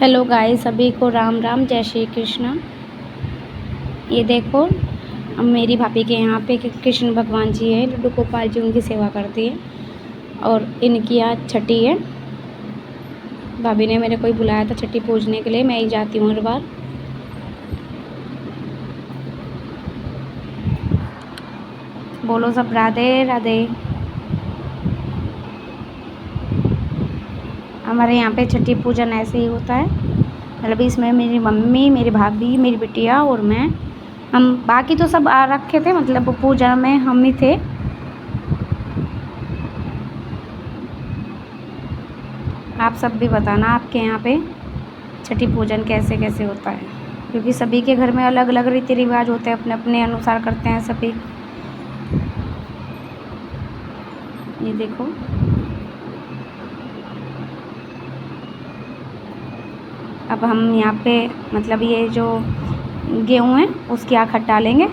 Hello guys, सभी को राम राम, जय श्री कृष्ण। ये देखो, अब मेरी भाभी के यहाँ पे कृष्ण भगवान जी है, लड्डू गोपाल जी उनकी सेवा करती है और इनकी आज छठी है। भाभी ने मेरे को ही बुलाया था छठी पूजने के लिए, मैं ही जाती हूँ हर बार। बोलो सब राधे राधे। हमारे यहाँ पे छठी पूजन ऐसे ही होता है, मतलब इसमें मेरी मम्मी, मेरी भाभी, मेरी बिटिया और मैं, हम बाकी तो सब आ रखे थे, मतलब पूजा में हम ही थे। आप सब भी बताना आपके यहाँ पे छठी पूजन कैसे कैसे होता है, क्योंकि सभी के घर में अलग अलग रीति रिवाज होते हैं, अपने अपने अनुसार करते हैं सभी। ये देखो, अब हम यहाँ पे मतलब ये जो गेहूँ है उसकी आखट डालेंगे।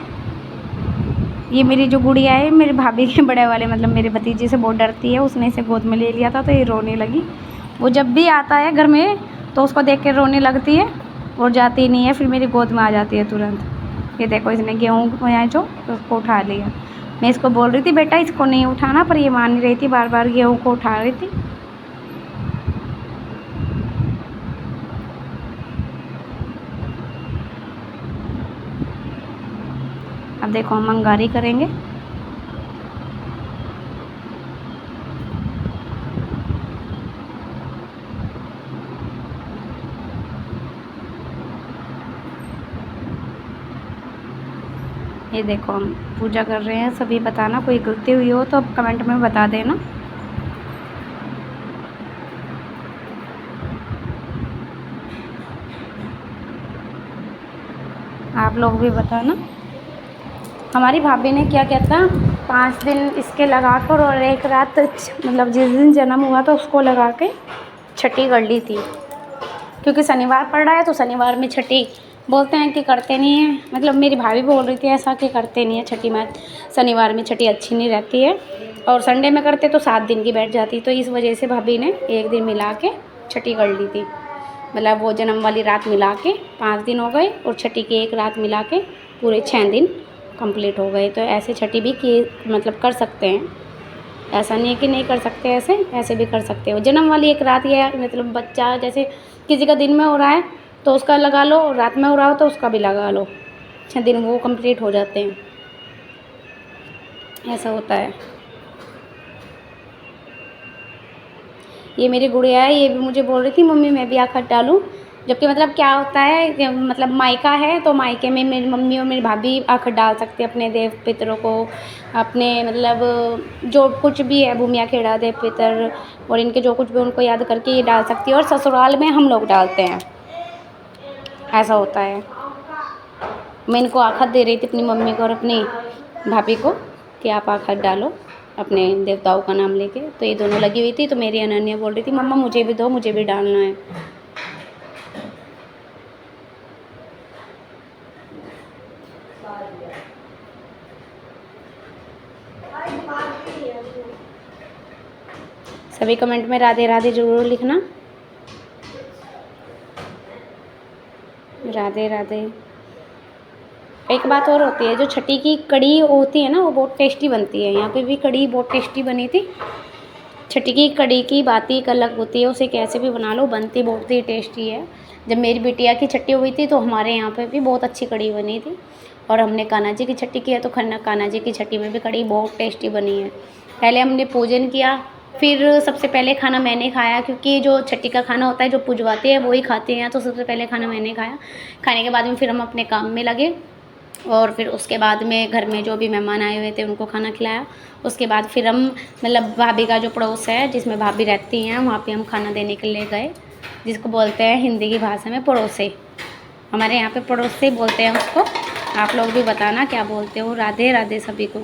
ये मेरी जो गुड़िया है, मेरी भाभी के बड़े वाले मतलब मेरे भतीजे से बहुत डरती है, उसने इसे गोद में ले लिया था तो ये रोने लगी। वो जब भी आता है घर में तो उसको देख के रोने लगती है और जाती नहीं है, फिर मेरी गोद में आ जाती है तुरंत। ये देखो, इसने गेहूँ है जो तो उसको उठा लिया। मैं इसको बोल रही थी बेटा इसको नहीं उठाना, पर ये मान नहीं रही थी, बार बार गेहूँ को उठा रही थी। अब देखो, हम अंगारी करेंगे। ये देखो, हम पूजा कर रहे हैं। सभी बताना कोई गलती हुई हो तो अब कमेंट में बता देना। आप लोग भी बताना। हमारी भाभी ने क्या किया था, 5 दिन इसके लगा कर और एक रात मतलब जिस दिन जन्म हुआ था उसको लगा के छठी कर ली थी, क्योंकि शनिवार पड़ रहा है तो शनिवार में छठी बोलते हैं कि करते नहीं है। मतलब मेरी भाभी बोल रही थी ऐसा कि करते नहीं है छठी में, शनिवार में छठी अच्छी नहीं रहती है, और संडे में करते तो 7 दिन की बैठ जाती। तो इस वजह से भाभी ने एक दिन मिला के छठी कर ली थी, मतलब वो जन्म वाली रात मिला के 5 दिन हो गए और छठी की एक रात मिला के पूरे 6 दिन कंप्लीट हो गए। तो ऐसे छठी भी कि मतलब कर सकते हैं, ऐसा नहीं है कि नहीं कर सकते, ऐसे भी कर सकते हो। जन्म वाली एक रात या मतलब बच्चा जैसे किसी का दिन में हो रहा है तो उसका लगा लो, और रात में हो रहा हो तो उसका भी लगा लो, 6 दिन वो कंप्लीट हो जाते हैं, ऐसा होता है। ये मेरी गुड़िया है, ये भी मुझे बोल रही थी मम्मी मैं भी आखट डालूं, जबकि मतलब क्या होता है कि मतलब मायका है तो मायके में मेरी मम्मी और मेरी भाभी आखट डाल सकती है अपने देव पितरों को, अपने मतलब जो कुछ भी है भूमिया खेड़ा देव पितर और इनके जो कुछ भी उनको याद करके ये डाल सकती है। और ससुराल में हम लोग डालते हैं, ऐसा होता है। मैं इनको आखत दे रही थी अपनी मम्मी को और अपनी भाभी को कि आप आखत डालो अपने देवताओं का नाम लेके। तो ये दोनों लगी हुई थी, तो मेरी अनन्या बोल रही थी मम्मा मुझे भी दो, मुझे भी डालना है। सभी कमेंट में राधे राधे ज़रूर लिखना, राधे राधे। एक बात और होती है, जो छठी की कड़ी होती है ना वो बहुत टेस्टी बनती है। यहाँ पे भी कड़ी बहुत टेस्टी बनी थी। छठी की कड़ी की बात ही एक अलग होती है, उसे कैसे भी बना लो बनती बहुत ही टेस्टी है। जब मेरी बिटिया की छठी हुई थी तो हमारे यहाँ पे भी बहुत अच्छी कड़ी बनी थी, और हमने कान्हा जी की छठी की है तो कान्हा जी की छठी में भी कड़ी बहुत टेस्टी बनी है। पहले हमने पूजन किया, फिर सबसे पहले खाना मैंने खाया, क्योंकि जो छठी का खाना होता है जो पुजवाते हैं वो ही खाते हैं, तो सबसे पहले खाना मैंने खाया। खाने के बाद में फिर हम अपने काम में लगे, और फिर उसके बाद में घर में जो भी मेहमान आए हुए थे उनको खाना खिलाया। उसके बाद फिर हम मतलब भाभी का जो पड़ोस है जिसमें भाभी रहती हैं वहाँ पे हम खाना देने के लिए गए, जिसको बोलते हैं हिंदी की भाषा में पड़ोसे। हमारे यहाँ पे पड़ोसे बोलते हैं उसको। आप लोग भी बताना क्या बोलते हो। राधे राधे सभी को।